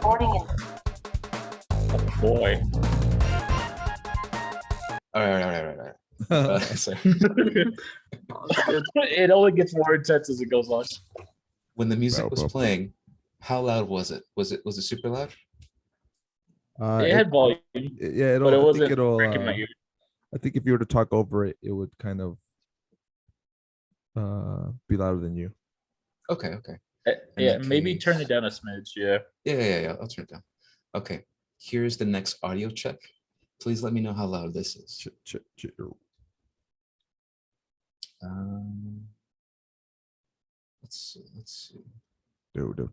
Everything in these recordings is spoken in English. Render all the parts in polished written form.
Boy. All right. Sorry. It only gets more intense as it goes on. When the music was playing, how loud was it? Was it super loud? It had volume, Yeah, but it I think wasn't it'll. breaking my ear. I think if you were to talk over it, it would kind of be louder than you. Okay. Yeah, that maybe case- turn it down a smidge. Yeah. Yeah. I'll turn it down. Okay. Here's the next audio check. Please let me know how loud this is. Let's see. Do.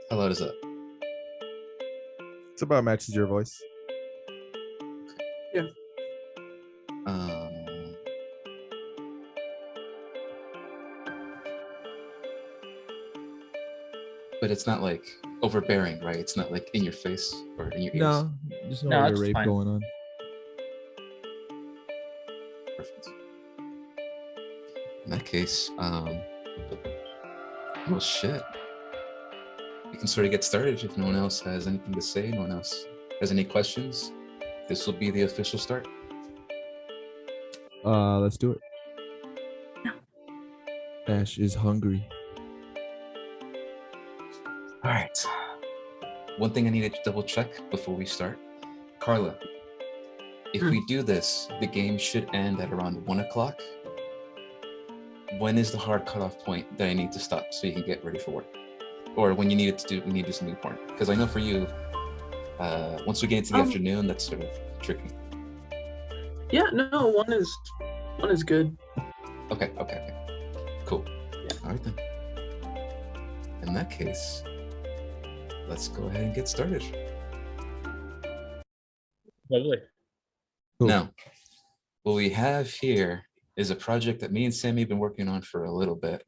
How loud is that? It's about matches your voice. But it's not like overbearing, right? It's not like in your face or in your ears. No, there's no, No, ear it's rape fine. going on. Perfect. In that case, well, shit. We can sort of get started if no one else has anything to say. No one else has any questions. This will be the official start. Let's do it. Ash is hungry. All right. One thing I need to double check before we start. Carla, if we do this, the game should end at around 1 o'clock. When is the hard cutoff point that I need to stop so you can get ready for work? Or when you need it to do, we need to do something important? Because I know for you, once we get into the afternoon, that's sort of tricky. Yeah, no, one is good. Okay. Cool. Yeah. All right then. In that case, let's go ahead and get started. Lovely. Cool. Now, what we have here is a project that me and Sammy have been working on for a little bit.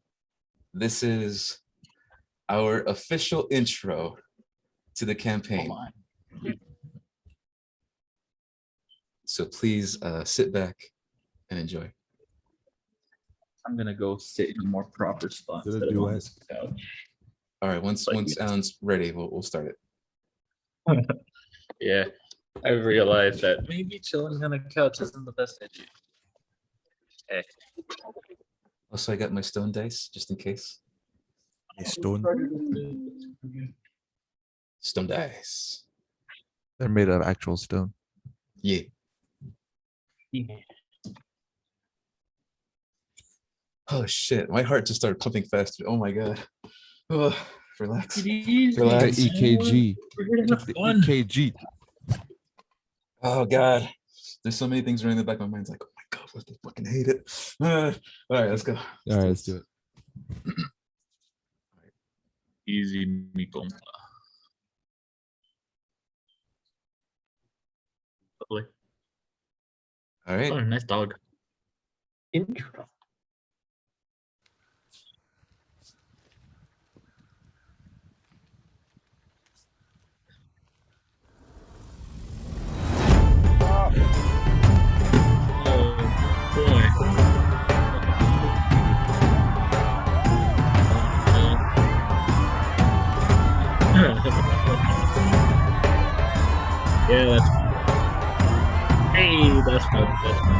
This is our official intro to the campaign. So please sit back and enjoy. I'm gonna go sit in a more proper spot. Is it a instead of on duet? this couch. All right, once Alan's ready, we'll start it. Yeah, I realized that maybe chilling on a couch isn't the best idea. Hey, Also, I got my stone dice just in case. Stone. Stone dice. They're made of actual stone. Yeah. Oh shit, my heart just started pumping faster. Oh my god. Oh, relax. Take it easy, Relax. The EKG. We're here to have The fun. EKG. Oh god. There's so many things running in the back of my mind. It's like, oh my god, what, I fucking hate it. All right, let's go. All right, let's do it. Easy, Miko. Lovely. All right. Oh, nice dog. Intro. Oh boy. Yeah, that's fun. Hey, that's fun. That's fun.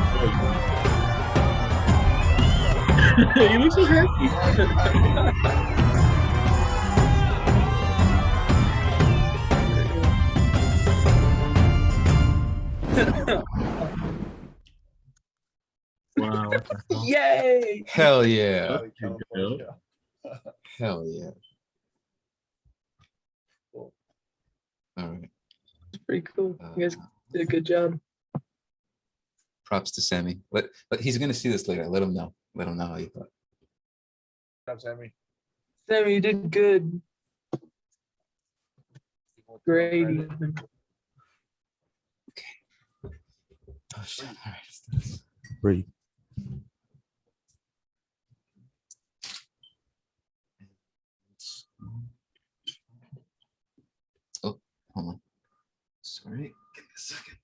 You look so happy. Wow. What the hell? Yay! Hell yeah. Up you go. Hell yeah. All right. It's pretty cool. You guys did a good job. Props to Sammy. But he's gonna see this later. Let him know. Let him know how you thought. Sammy, you did good. Great. even. Oh shit. All right, let's do this. Breathe. Oh, hold on. Sorry. Give me a second.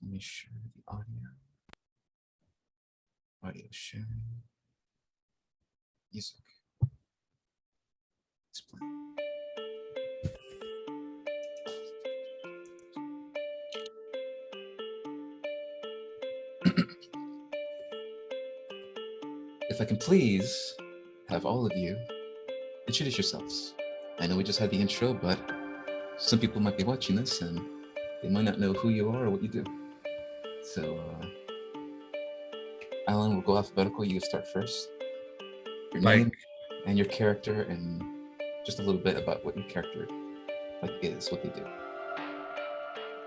Let me share the audio. Audio sharing. Music. Display. If I can please have all of you introduce yourselves. I know we just had the intro, but some people might be watching this and they might not know who you are or what you do. So, Alan, we'll go alphabetical. You start first. Your Like- name and your character, and just a little bit about what your character is, what they do.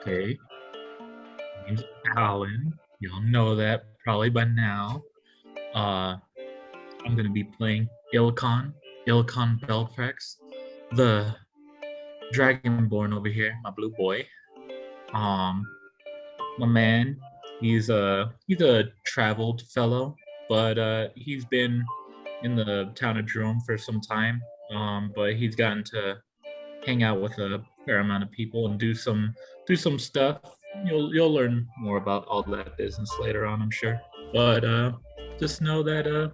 Okay. My name's Alan. Y'all know that probably by now. I'm gonna be playing Ilkon Belfrex, the Dragonborn over here, my blue boy. My man, he's a traveled fellow, but he's been in the town of Jerome for some time. But he's gotten to hang out with a fair amount of people and do some stuff. You'll learn more about all that business later on, I'm sure. But just know that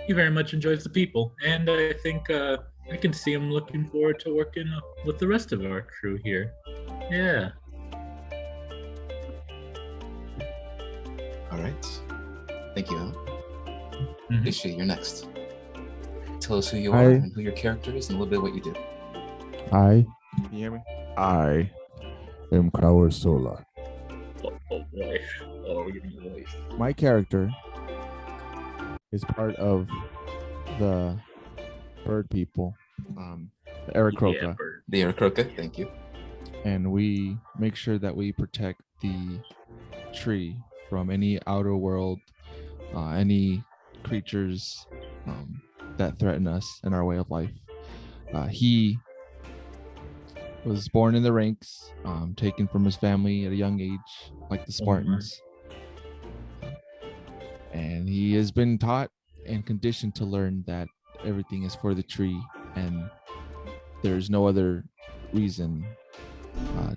he very much enjoys the people, and I think I can see him looking forward to working with the rest of our crew here. Yeah. All right. Thank you, Alan. Mhm. Ishi, you're next. Tell us who you are Hi. and who your character is and a little bit what you do. Hi. Can you hear me? I am Crower Sola. Oh boy. Oh, give me a voice. My character is part of the bird people, the Aarakocra, Yeah, bird. The Aarakocra, thank you. and we make sure that we protect the tree from any outer world, any creatures that threaten us and our way of life. He was born in the ranks, taken from his family at a young age, like the Spartans. And he has been taught and conditioned to learn that everything is for the tree and there's no other reason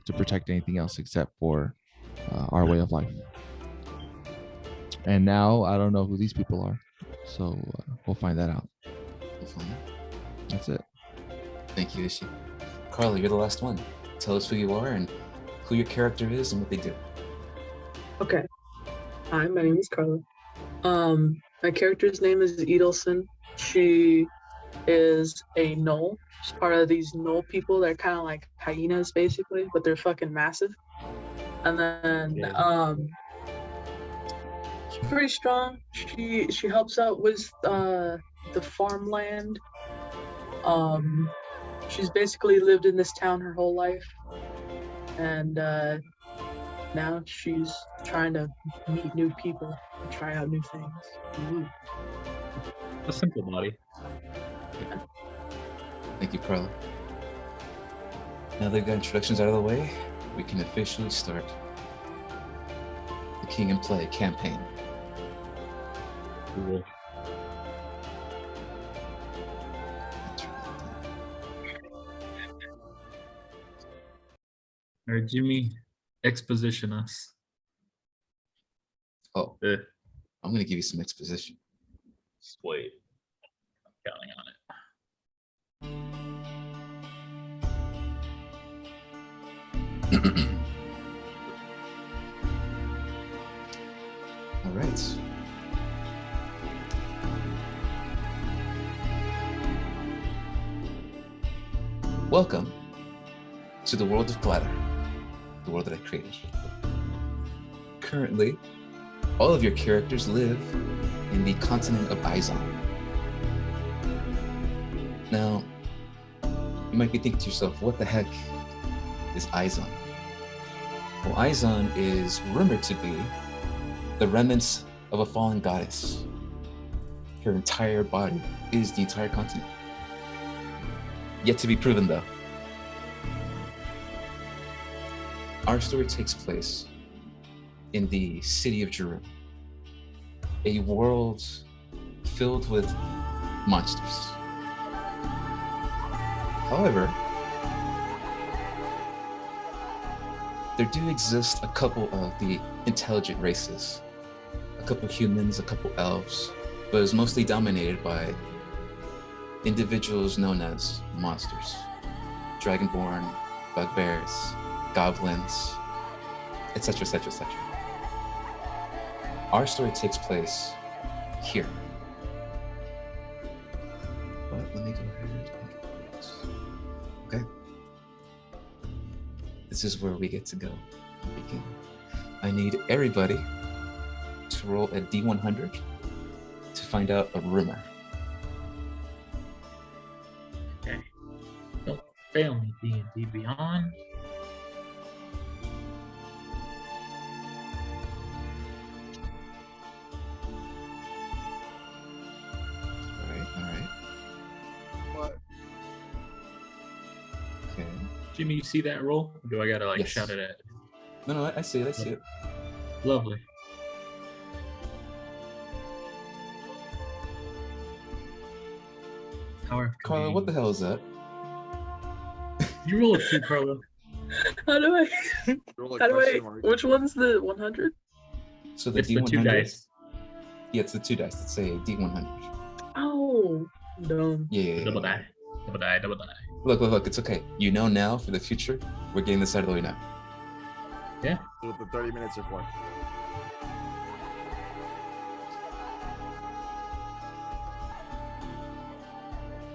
to protect anything else except for our way of life. And now I don't know who these people are, so we'll find that out. We'll find out. That's it. Thank you, Ishi. Carla, you're the last one. Tell us who you are and who your character is and what they do. Okay. Hi, my name is Carla. My character's name is Edelson. She is a gnoll. She's part of these gnoll people. They're kind of like hyenas, basically, but they're fucking massive. And then, Yeah. she's pretty strong. She helps out with the farmland. She's basically lived in this town her whole life, and now she's trying to meet new people and try out new things. Ooh. A simple body. Thank you, Carla. Now that we've got introductions out of the way, we can officially start the King and Play campaign. Cool. All right, Jimmy, exposition us. Oh, Eh, I'm going to give you some exposition. Wait. I'm counting on it. All right. Welcome to the world of Glatter, the world that I created. Currently, all of your characters live in the continent of Izon. Now, you might be thinking to yourself, what the heck is Izon? Well, Izon is rumored to be the remnants of a fallen goddess. Her entire body is the entire continent. Yet to be proven, though. Our story takes place in the city of Jerusalem, a world filled with monsters. However, there do exist a couple of the intelligent races, a couple humans, a couple elves, but it's mostly dominated by individuals known as monsters, dragonborn, bugbears, goblins, etc., etc., etc. Our story takes place here. But let me go ahead and get this. Okay. This is where we get to go and begin. I need everybody to roll a D100 to find out a rumor. Okay. Don't fail me, D&D Beyond. All right. What? Okay. Jimmy, you see that roll? Or do I gotta like Yes. shout it at? No, I see it. Lovely. Power. Carla, what the hell is that? You roll a 2, Carla. How do I? Roll a How do I? question mark. Which one's the 100? So the It's the D100. 2 dice. Yeah, it's the 2 dice. It's a D100. Oh, dumb. Yeah. Double die. Double die. Double die. Look. It's okay. You know now for the future. We're getting this out of the way now. Yeah. So the 30 minutes are for.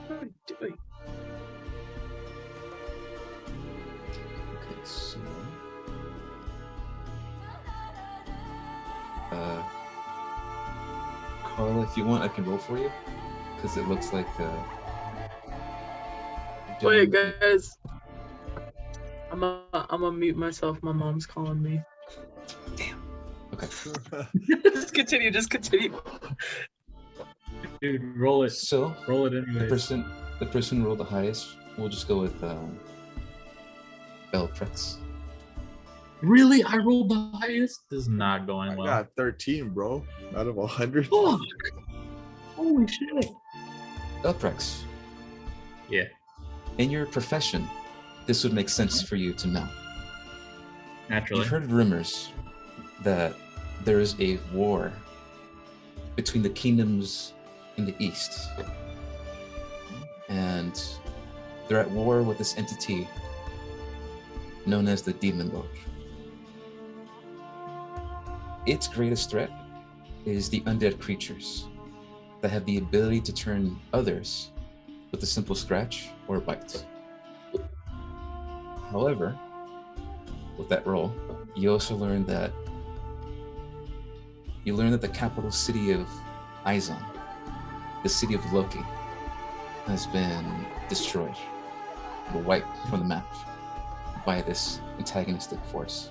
What am I doing? Okay, so Carla, if you want, I can roll for you, because it looks like you're Wait, doing- guys. I'm gonna mute myself. My mom's calling me. Okay. Just continue. Dude, roll it. So Roll it the anyways. person who rolled the highest. We'll just go with Belprex. Really? I rolled the highest? This is not I going well. got 13, bro. Out of 100. Fuck. Holy shit. Belprex, Yeah. in your profession, this would make sense for you to know. Naturally. You've heard rumors that there is a war between the kingdoms in the east. And they're at war with this entity known as the Demon Lord. Its greatest threat is the undead creatures that have the ability to turn others with a simple scratch or a bite. However, with that roll, you also learn that the capital city of Izon, the city of Loki, has been destroyed or wiped from the map by this antagonistic force.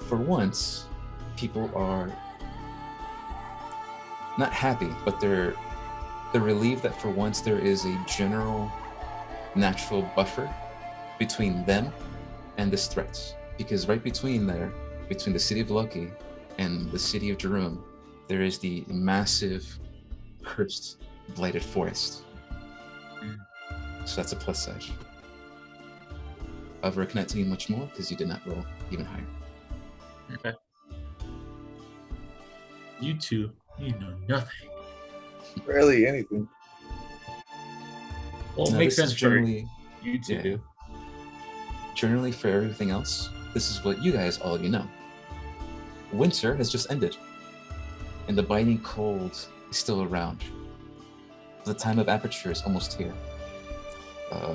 For once, people are not happy, but they're relieved that for once there is a general natural buffer between them and this threat. Because right between the city of Loki and the city of Jerum, there is the massive cursed blighted forest. So that's a plus side. However, I cannot tell you much more because you did not roll even higher. Okay. You two, you know nothing. Barely anything. Well, it Now, makes this is sense for generally, you two. yeah. Generally, for everything else, this is what you guys already know. Winter has just ended, and the biting cold is still around. The time of aperture is almost here.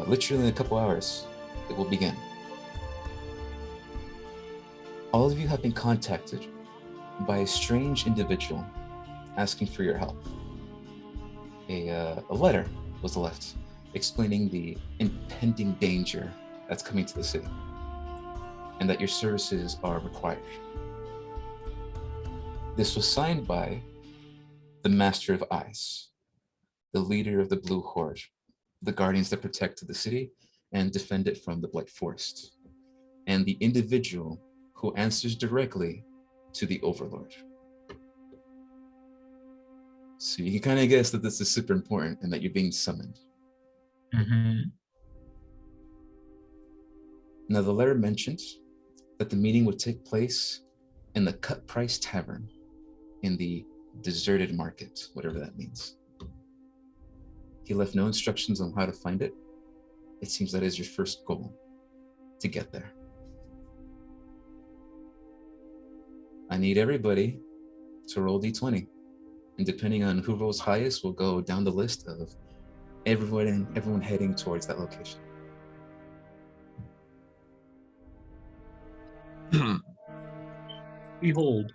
Literally in a couple hours, it will begin. All of you have been contacted by a strange individual asking for your help. A letter was left explaining the impending danger that's coming to the city and that your services are required. This was signed by the Master of Ice, the leader of the Blue Horde, the guardians that protect the city and defend it from the Blight Forest, and the individual who answers directly to the Overlord. So you can kind of guess that this is super important and that you're being summoned. Mm-hmm. Now, the letter mentioned that the meeting would take place in the Cut Price Tavern in the deserted market, whatever that means. He left no instructions on how to find it. It seems that is your first goal, to get there. I need everybody to roll d20. And depending on who rolls highest, we'll go down the list of everyone heading towards that location. Behold.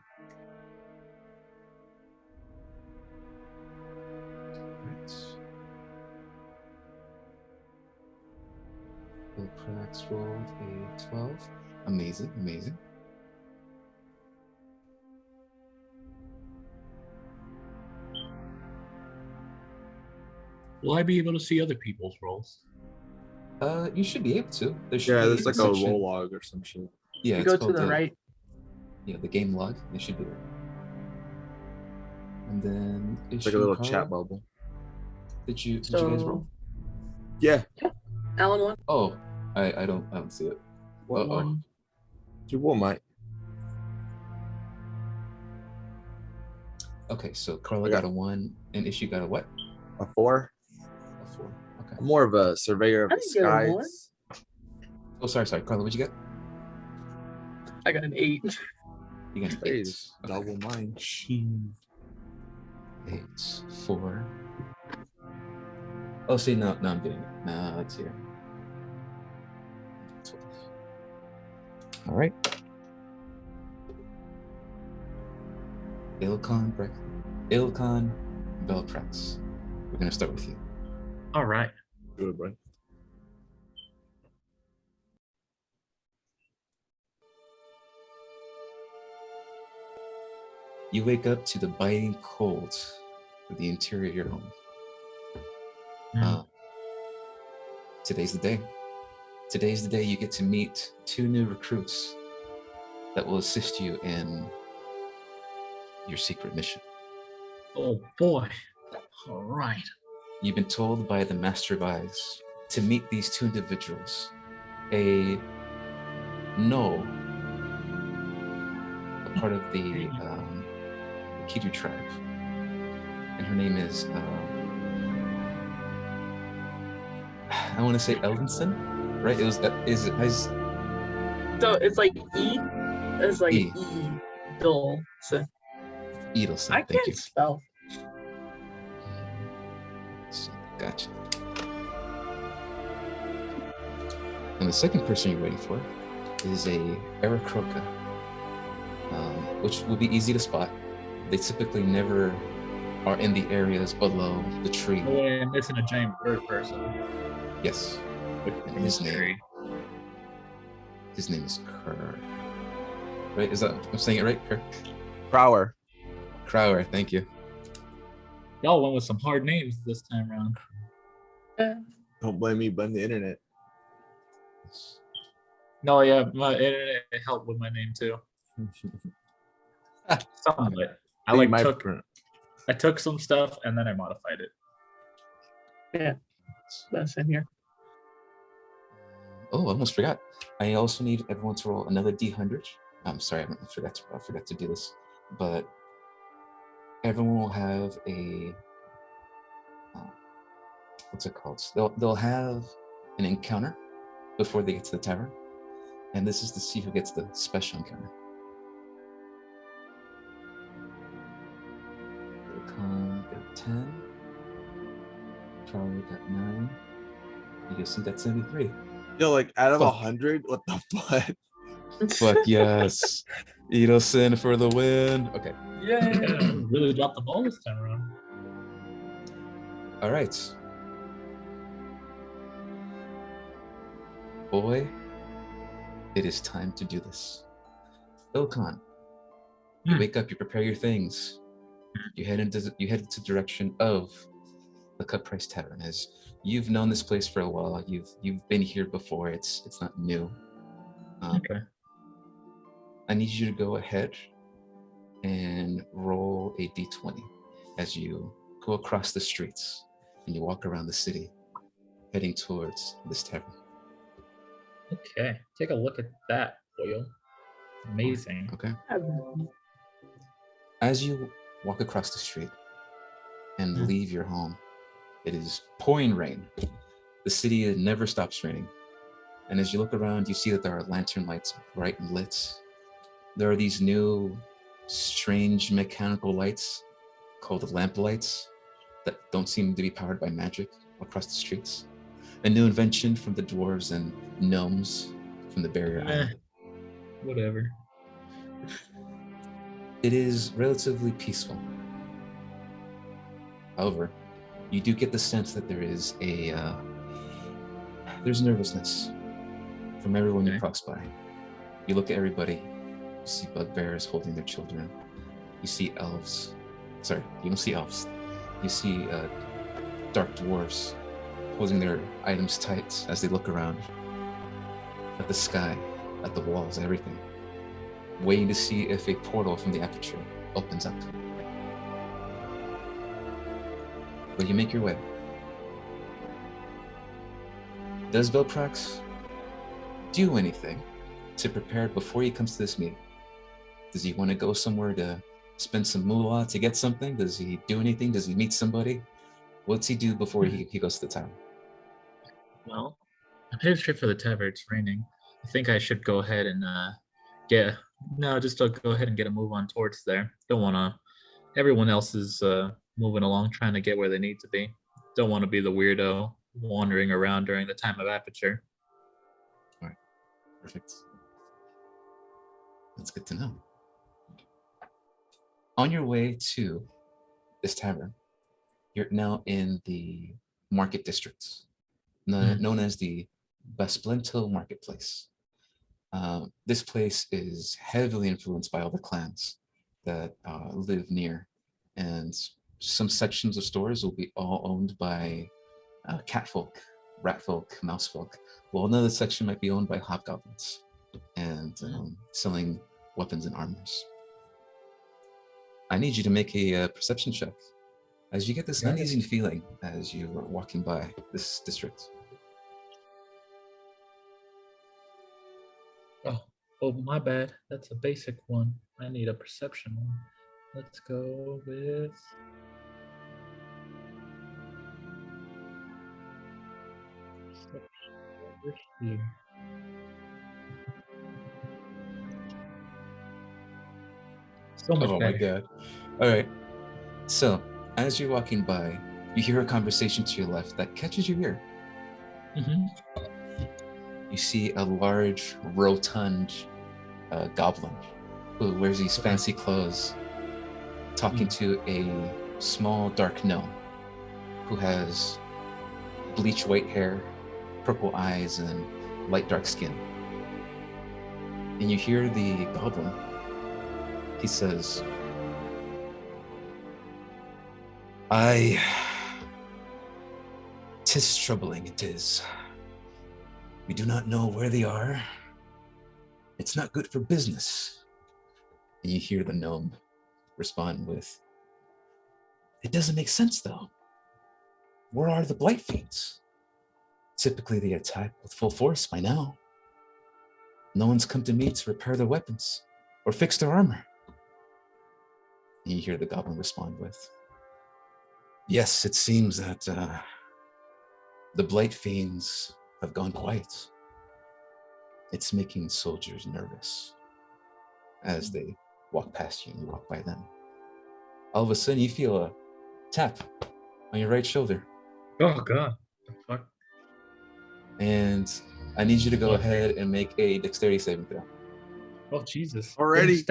Right. Bill Prax rolled a 12. Amazing, amazing. Will I be able to see other people's rolls? You should be able to. There should Yeah, be there's like a section- roll log or some shit. Yeah, You it's go to called the right. Yeah, the game log. It should be there. And then It's like a little chat bubble. Did you guys roll? So Yeah. Alan won. Oh, I don't see it. What Uh-oh. one? You will, mate. Okay, so Carla I got got- a 1, and Issue got a what? A 4. A 4. Okay. I'm more of a surveyor of I the didn't get a one. skies. Oh, sorry. Carla, what'd you get? I got an 8. You got an Hey, 8. it's double mine. 8, 4. Oh, see, no, I'm getting it. No, it's here. 12. All right. Ilkan Belprax. We're gonna start with you. All right. Good, bro. You wake up to the biting cold of the interior of your home. Today's the day. Today's the day you get to meet 2 new recruits that will assist you in your secret mission. Oh boy. All right. You've been told by the Master of Eyes to meet these 2 individuals. A Null, a part of the Kidu tribe, and her name is I want to say Eldenson, right? It was So it's like E. It's like E. E. Dull. So Edelson. I Thank can't you. spell. Gotcha. And the second person you're waiting for is a Aarakocra, which will be easy to spot. They typically never are in the areas below the tree. Oh, wait, I'm missing a giant bird person. Yes. And his name is Kerr. Right? Is that I'm saying it right? Kerr? Crower. Crower, thank you. Y'all went with some hard names this time around. Don't blame me, blame the internet. No, yeah, my internet helped with my name too. Somewhat. I took some stuff and then I modified it. That's in here. Oh, I almost forgot. I also need everyone to roll another D100. I'm sorry, I forgot to do this, but everyone will have a what's it called? They'll have an encounter before they get to the tavern, and this is to see who gets the special encounter. Ilkan got 10. Charlie got 9. Edelson got 73. Yo, like out of Fuck. 100, what the fuck? Fuck yes. Edelson for the win. Okay. Yeah, Yeah. really dropped the ball this time around. All right. Boy, it is time to do this. Ilkan, you Hmm. wake up, you prepare your things. You head into the direction of the Cut Price Tavern. As you've known this place for a while, you've been here before. It's not new. Okay. I need you to go ahead and roll a d20 as you go across the streets and you walk around the city heading towards this tavern. Okay, take a look at that, Boyle. Amazing. Okay. As you walk across the street and leave your home, it is pouring rain. The city never stops raining. And as you look around, you see that there are lantern lights bright and lit. There are these new, strange mechanical lights called lamp lights that don't seem to be powered by magic across the streets. A new invention from the dwarves and gnomes from the barrier island. Whatever. It is relatively peaceful. However, you do get the sense that there is there's nervousness from everyone you cross by. You look at everybody, you see bugbears holding their children. You see elves. Sorry, you don't see elves. You see dark dwarves holding their items tight as they look around at the sky, at the walls, everything, waiting to see if a portal from the aperture opens up. But you make your way. Does Velprax do anything to prepare before he comes to this meeting? Does he want to go somewhere to spend some moolah to get something? Does he do anything? Does he meet somebody? What's he do before he goes to the town? Well, I'm headed straight for the tavern. It's raining. I think I should go ahead and go ahead and get a move on towards there. Don't want to. Everyone else is moving along, trying to get where they need to be. Don't want to be the weirdo wandering around during the time of aperture. All right, perfect. That's good to know. On your way to this tavern, you're now in the market district, known as the Basplintil Marketplace. This place is heavily influenced by all the clans that live near, and some sections of stores will be all owned by catfolk, ratfolk, mousefolk, while another section might be owned by hobgoblins and selling weapons and armors. I need you to make a perception check as you get this uneasy feeling as you are walking by this district. Oh, my bad. That's a basic one. I need a perception one. Let's go with... So much Oh better. my god. All right. So, as you're walking by, you hear a conversation to your left that catches your ear. Mm-hmm. You see a large, rotund goblin who wears these fancy clothes talking to a small, dark gnome who has bleach white hair, purple eyes, and light dark skin. And you hear the goblin. He says, "'Tis troubling, it is. We do not know where they are. It's not good for business." And you hear the gnome respond with, "It doesn't make sense, though. Where are the Blight Fiends? Typically they attack with full force by now. No one's come to me to repair their weapons or fix their armor." And you hear the goblin respond with, "Yes, it seems that the Blight Fiends have gone quiet. It's making soldiers nervous as they walk past you and you walk by them. All of a sudden you feel a tap on your right shoulder. Oh god. The fuck? And I need you to go ahead and make a dexterity saving throw. Oh Jesus. Already?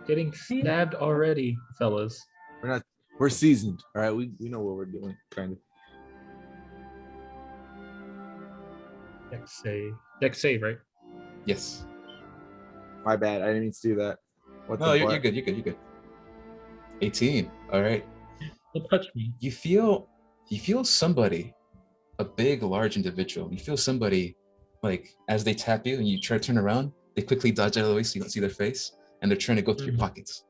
Getting stabbed already, fellas. We're seasoned. All right, we know what we're doing, kind of. Dex save, right? Yes. My bad. I didn't mean to do that. No, you're good. You're good. 18. All right. Don't touch me. You feel somebody, a big, large individual. You feel somebody, like, as they tap you and you try to turn around, they quickly dodge out of the way so you don't see their face, and they're trying to go through your pockets.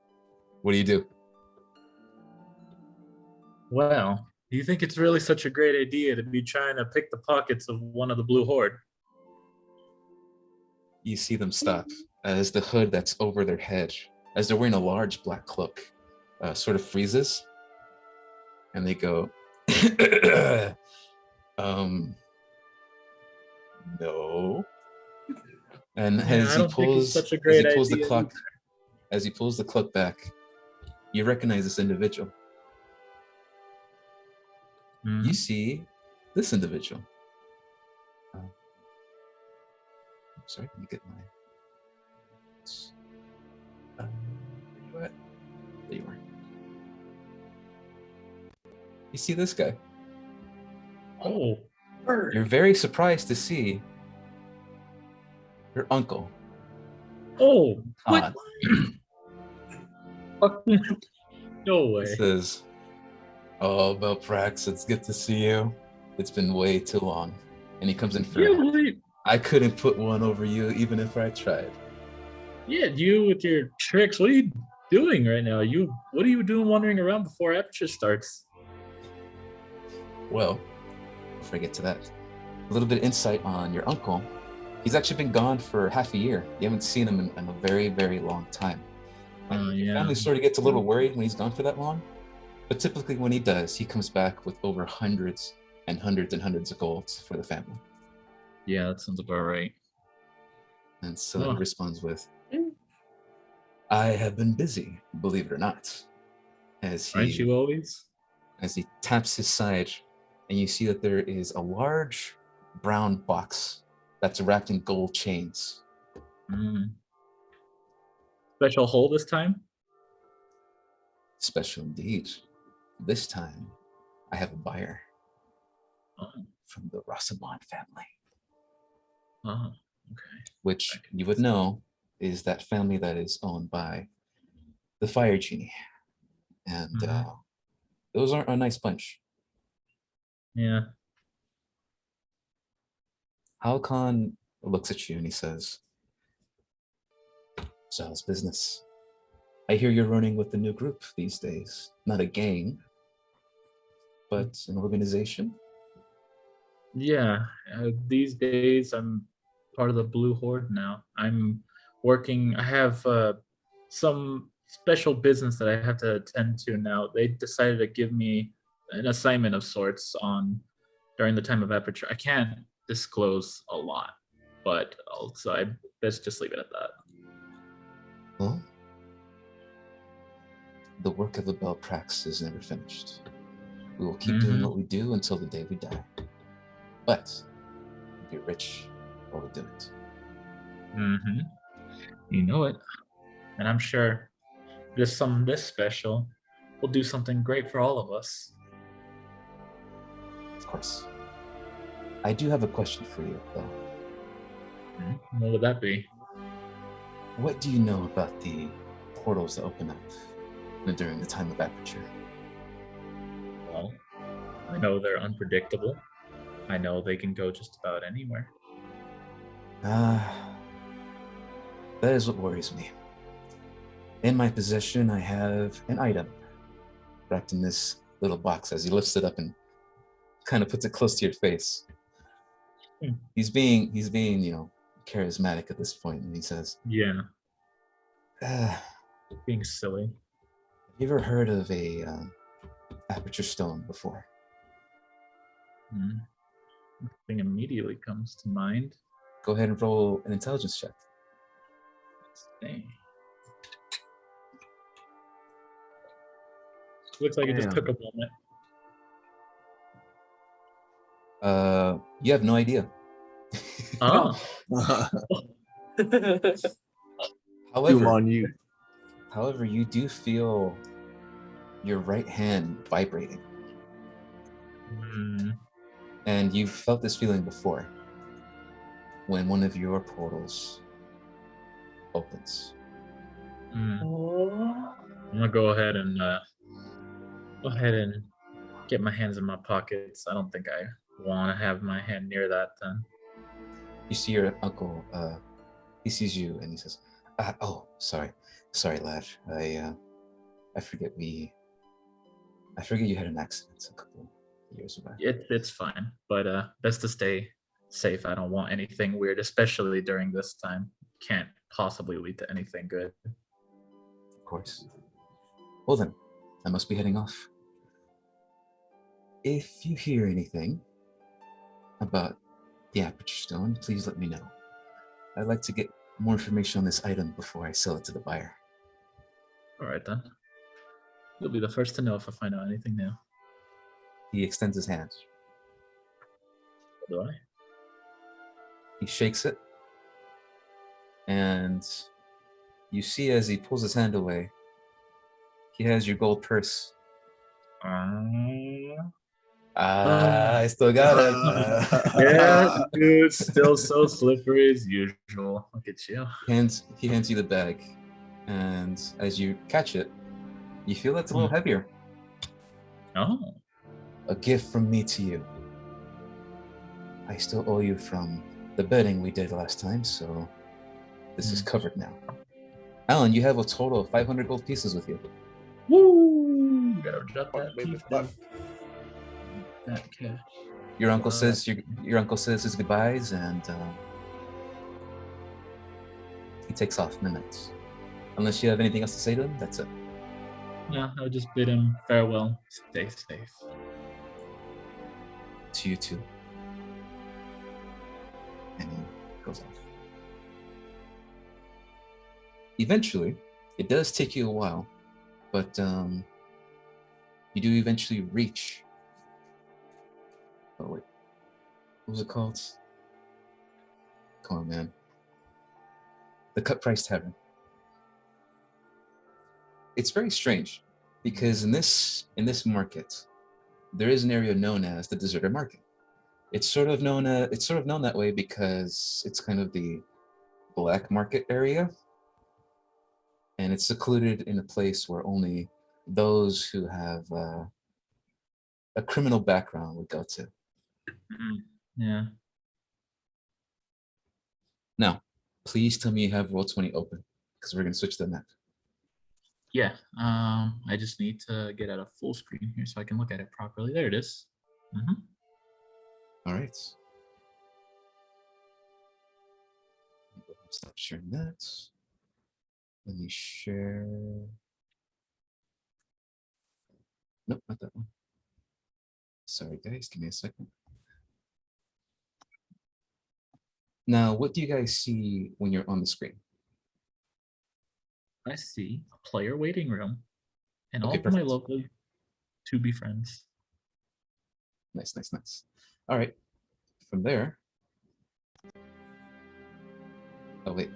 What do you do? Well, Do you think it's really such a great idea to be trying to pick the pockets of one of the Blue Horde? You see them stop as the hood that's over their head, as they're wearing a large black cloak, sort of freezes, and they go, no. And Yeah, as I he don't think it's pulls, such a as great he pulls the idea clock, as he pulls the cloak back, you recognize this individual. Mhm. You see this individual. Sorry, let me get my. Where you at? There you are. You see this guy. Oh, You're very surprised to see your uncle, oh, Todd. no He way. says, "Oh, Belprax, it's good to see you. It's been way too long." And he comes in for You, it. wait. I couldn't put one over you even if I tried. Yeah, you with your tricks. What are you doing right now? What are you doing wandering around before Aperture starts? Well, before I get to that, a little bit of insight on your uncle. He's actually been gone for half a year. You haven't seen him in a very, very long time. And your Yeah. family sort of gets a little worried when he's gone for that long. But typically when he does, he comes back with over hundreds and hundreds and hundreds of golds for the family. Yeah, that sounds about right. And so he Oh. responds with, "I have been busy, believe it or not." As Aren't he you always? taps his side, and you see that there is a large brown box that's wrapped in gold chains. Mm. Special hole this time? Special indeed. This time, I have a buyer Oh, from the Rasabon family, oh, okay. which you would know is that family that is owned by the Fire Genie. And Mhm. those aren't a nice bunch. Yeah. Halcon looks at you and he says, "So how's business? I hear you're running with the new group these days. Not a gang, but an organization." Yeah. These days, I'm part of the Blue Horde now. I'm working. I have some special business that I have to attend to now. They decided to give me an assignment of sorts on during the time of aperture. I can't disclose a lot, but also I best just leave it at that. Well, the work of the Belprax is never finished. We will keep doing Mhm. what we do until the day we die. But we'll be rich while we do it. Mm-hmm. You know it. And I'm sure this something this special will do something great for all of us. Of course. I do have a question for you, though. What would that be? What do you know about the portals that open up during the time of aperture? Well, I know they're unpredictable. I know they can go just about anywhere. That is what worries me. In my possession, I have an item wrapped in this little box as he lifts it up and kind of puts it close to your face. He's being, charismatic at this point, and he says, Yeah, "Have being silly. you ever heard of a aperture stone before?" Nothing immediately comes to mind. Go ahead and roll an intelligence check. Dang. Looks like it just Damn. took a moment. You have no idea. Oh, Doom However, on you. however, you do feel your right hand vibrating, and you've felt this feeling before when one of your portals opens. Oh. I'm gonna go ahead and get my hands in my pockets. I don't think I want to have my hand near that then. You see your uncle. He sees you and he says, "Oh, sorry, lad. I forget you had an accident Years back. It's fine, but best to stay safe. I don't want anything weird, especially during this time. Can't possibly lead to anything good. Of course. Well then, I must be heading off. If you hear anything about the Aperture Stone, please let me know. I'd like to get more information on this item before I sell it to the buyer. All right then. You'll be the first to know if I find out anything new. He extends his hand. Do I? He shakes it, and you see as he pulls his hand away, he has your gold purse. I still got it. Yeah, dude, still so slippery as usual. Look at you. He hands you the bag, and as you catch it, you feel it's a little heavier. Oh. A gift from me to you. I still owe you from the betting we did last time, so this is covered now. Alan, you have a total of 500 gold pieces with you. Woo! Gotta drop Fuck, that baby, piece fuck. down. That cash. Your uncle says your uncle says his goodbyes, and he takes off in the night. Unless you have anything else to say to him, that's it. Yeah, I'll just bid him farewell. Stay safe. To you too. And he goes off. Eventually, it does take you a while, but you do eventually reach. Oh wait, what was it called? Come on, man. The Cut Price Tavern. It's very strange because in this market, there is an area known as the Deserted Market. It's sort of known that way because it's kind of the black market area, and it's secluded in a place where only those who have a criminal background would go to. Yeah. Now, please tell me you have Roll20 open because we're gonna switch to the map. Yeah. I just need to get at a full screen here so I can look at it properly. There it is. Mm-hmm. All right. Stop sharing that. Let me share. Nope, not that one. Sorry, guys. Give me a second. Now, what do you guys see when you're on the screen? I see a player waiting room and Okay, all of my perfect. local to be friends. Nice, nice, nice. All right. From there. Oh wait,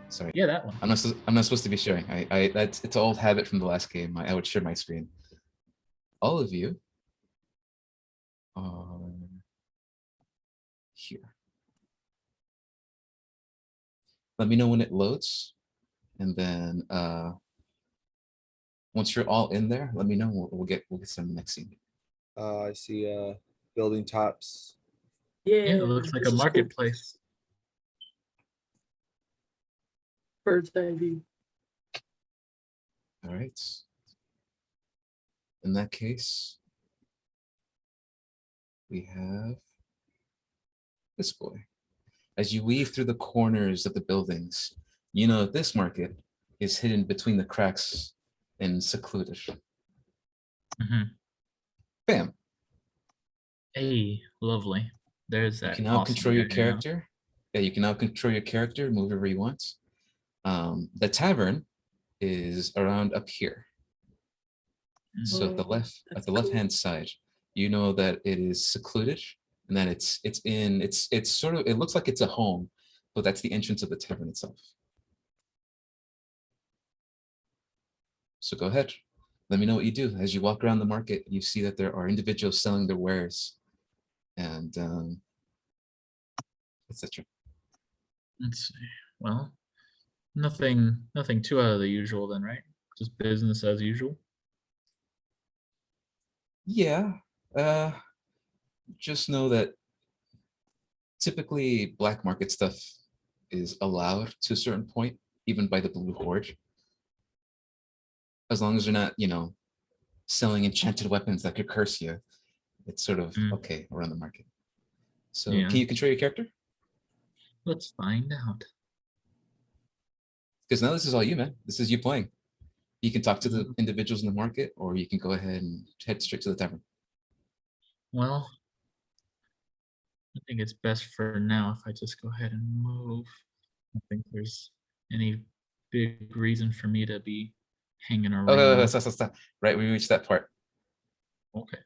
sorry. Yeah, that one. I'm not supposed to be sharing. It's an old habit from the last game. I would share my screen. All of you are here. Let me know when it loads, and then once you're all in there, let me know. We'll get some next scene. I see building tops. Yeah, Yeah, it looks like this a is cool. marketplace. Bird's eye view. All right. In that case, we have this boy. As you weave through the corners of the buildings, you know that this market is hidden between the cracks and secluded. Mm-hmm. Bam. Hey, lovely. There's You that. can now awesome control your area. character. Yeah, you can now control your character, move wherever you want. The tavern is around up here. So at the That's left cool. hand side, you know that it is secluded and that it's sort of, it looks like it's a home, but that's the entrance of the tavern itself. So go ahead. Let me know what you do. As you walk around the market, you see that there are individuals selling their wares and etc. Let's see. Well, nothing too out of the usual then, right? Just business as usual. Yeah. Just know that typically black market stuff is allowed to a certain point, even by the Blue Horde. As long as they're not, selling enchanted weapons that could curse you, It's sort of Mm. okay around the market. So Yeah. can you control your character? Let's find out. Because now this is all you, man. This is you playing. You can talk to the individuals in the market, or you can go ahead and head straight to the tavern. Well, I think it's best for now if I just go ahead and move. I don't think there's any big reason for me to be hanging around. Oh, stop. Right when you reach that part. Okay.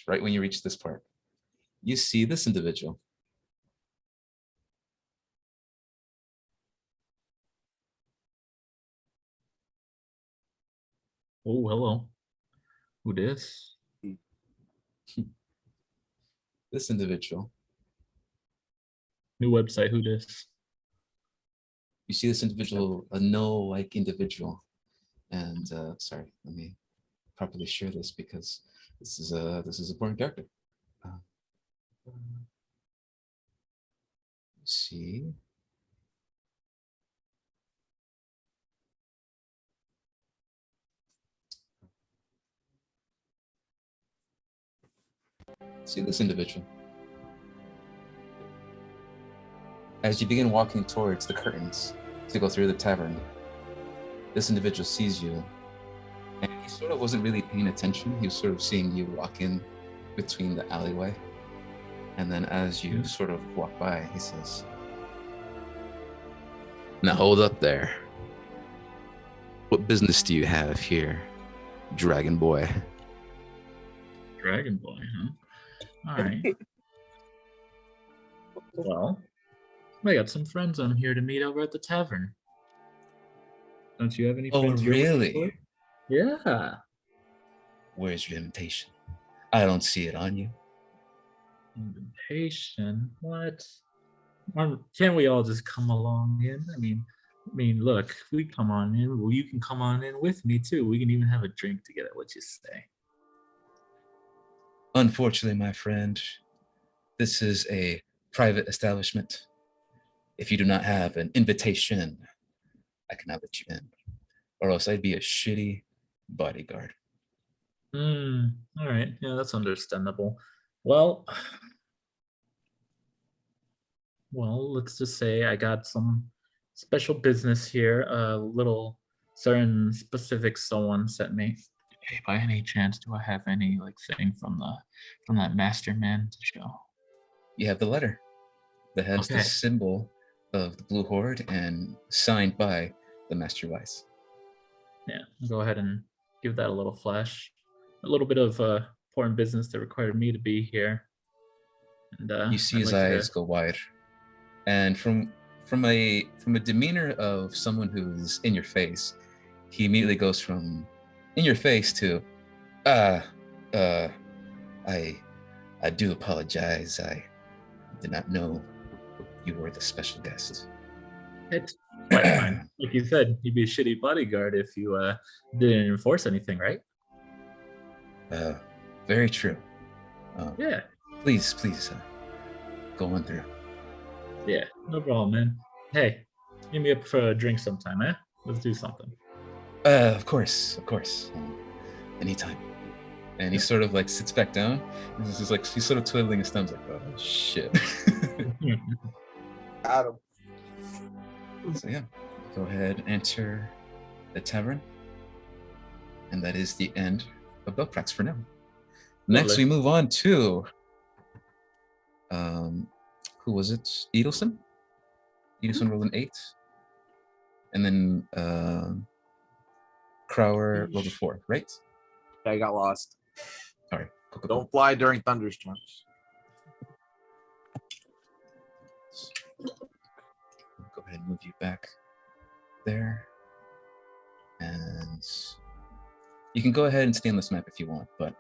Right when you reach this part. You see this individual. Oh, hello. Who this? This individual. New website. Who this? You see this individual, a no-like individual. And sorry, let me properly share this because this is a important character. See. See this individual. As you begin walking towards the curtains to go through the tavern, this individual sees you, and he sort of wasn't really paying attention. He was sort of seeing you walk in between the alleyway. And then as you sort of walk by, he says, "Now hold up there. What business do you have here, Dragon Boy?" Dragon Boy, huh? All right. Well, I got some friends I'm here to meet over at the tavern. Don't you have any Oh, friends? you're looking really? for? Yeah. Where's your invitation? I don't see it on you. Invitation? What? Can't we all just come along in? I mean, look, if we come on in, well, you can come on in with me too. We can even have a drink together. What you say? Unfortunately, my friend, this is a private establishment. If you do not have an invitation, I cannot let you in, or else I'd be a shitty bodyguard. All right. Yeah, that's understandable. Well, let's just say I got some special business here. A little certain specific someone sent me. Hey, by any chance, do I have any thing from that master man to show? You have the letter that has the Okay. symbol of the Blue Horde and signed by the Master Vice. Yeah, I'll go ahead and give that a little flash. A little bit of important business that required me to be here. And You see I'd his like eyes go wide, and from a demeanor of someone who's in your face, he immediately goes from in your face to I do apologize. I did not know you were the special guest. It's quite fine. Like you said, you'd be a shitty bodyguard if you didn't enforce anything, right? Very true. Yeah. Please, go on through. Yeah, no problem, man. Hey, hit me up for a drink sometime, eh? Let's do something. Of course. Anytime. And he sort of sits back down. And he's just he's sort of twiddling his thumbs, oh shit. Got him. So yeah, go ahead, enter the tavern, and that is the end of Belprax for now. Next, we move on to who was it? Edelson. Edelson rolled an 8, and then Crower rolled a 4, right? I got lost. Sorry. Cool. Don't fly during thunderstorms. Go ahead and move you back there. And you can go ahead and stay on this map if you want, but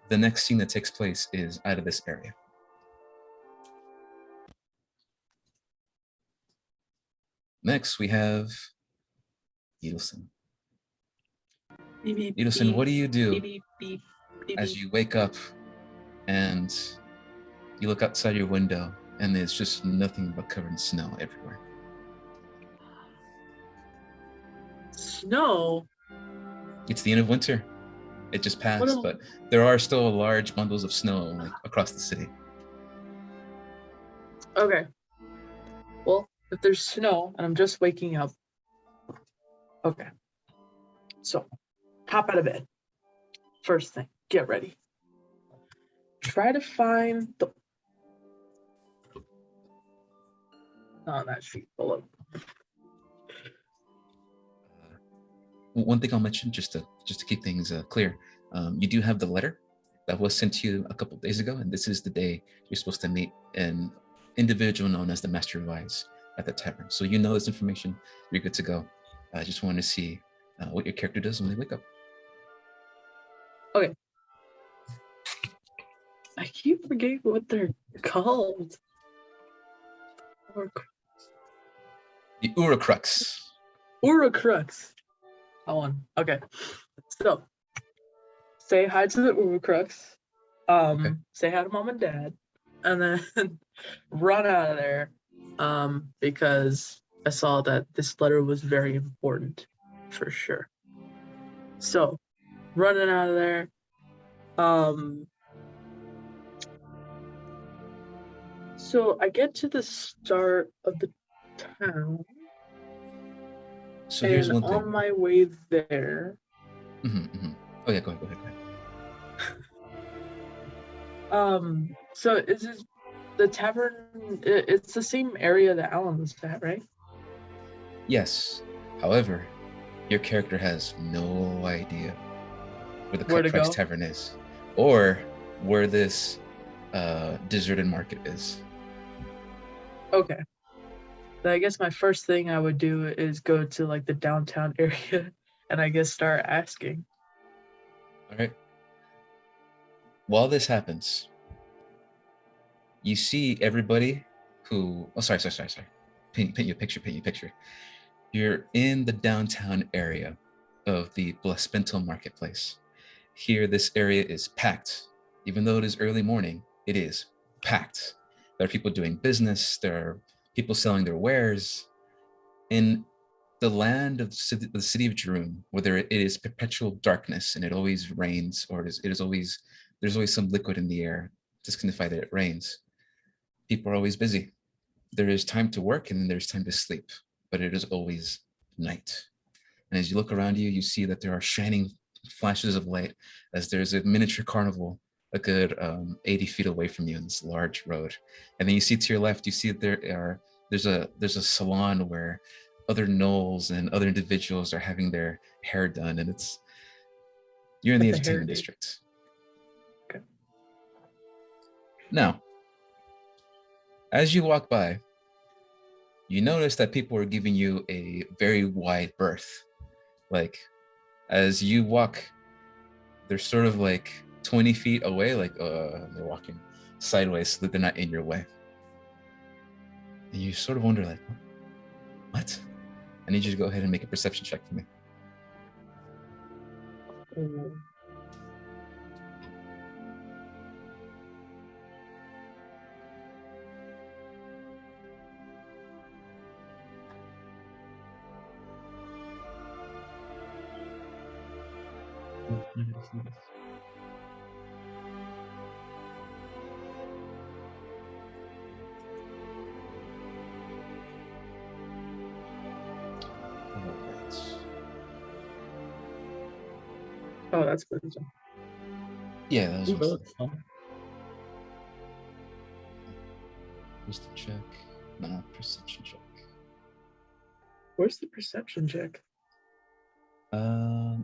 the next scene that takes place is out of this area. Next, we have Edelson. Edelson, what do you do as you wake up and you look outside your window and there's just nothing but covered in snow everywhere? Snow? It's the end of winter. It just What passed, am- but there are still large bundles of snow like across the city. Okay. Well, if there's snow and I'm just waking up. Okay. So, hop out of bed. First thing, get ready. Try to find the. Oh, that sheet below. One thing I'll mention, just to keep things clear, you do have the letter that was sent to you a couple of days ago, and this is the day you're supposed to meet an individual known as the Master of Eyes at the tavern. So you know this information. You're good to go. I just wanted to see what your character does when they wake up. I keep forgetting what they're called. The Uracrux. Uracrux. That one. Okay. So, say hi to the Uracrux. Okay. Say hi to mom and dad, and then run out of there. Because I saw that this letter was very important, for sure. So, running out of there. So I get to the start of the town. So here's and one thing. on my way there, Oh yeah, go ahead. So is this the tavern? It's the same area that Alan was at, right? Yes. However, your character has no idea where the Where Cut to Price go? Tavern is, or where this deserted market is. Okay. Then I guess my first thing I would do is go to like the downtown area, and I guess start asking. All right. While this happens, you see everybody who. Oh, sorry. Paint you a picture. You're in the downtown area of the Blaspento Marketplace. Here, this area is packed. Even though it is early morning, it is packed. There are people doing business. There are people selling their wares. In the land of the city of Jerusalem, where it is perpetual darkness and it always rains, or there's always some liquid in the air to signify that it rains. People are always busy. There is time to work and then there's time to sleep, but it is always night. And as you look around you, you see that there are shining flashes of light as there's a miniature carnival a good 80 feet away from you in this large road. And then you see to your left, you see that there's a salon where other gnolls and other individuals are having their hair done, and you're in the Like the entertainment hairdo. district. Okay. Now, as you walk by, you notice that people are giving you a very wide berth. Like, as you walk, they're sort of like 20 feet away, like they're walking sideways so that they're not in your way. And you sort of wonder, like, what? I need you to go ahead and make a perception check for me. Mm. Oh, that's good. Yeah, that was Ooh, what's that looks fun. wisdom check. No, perception check. Where's the perception check?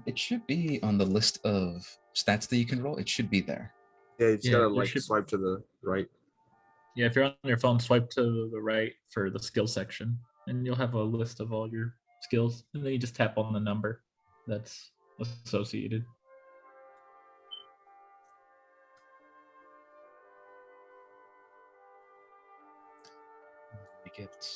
It should be on the list of stats that you can roll. It should be there. Yeah, you just Yeah, gotta there like should- swipe to the right. Yeah, if you're on your phone, swipe to the right for the skill section, and you'll have a list of all your skills. And then you just tap on the number that's associated. You get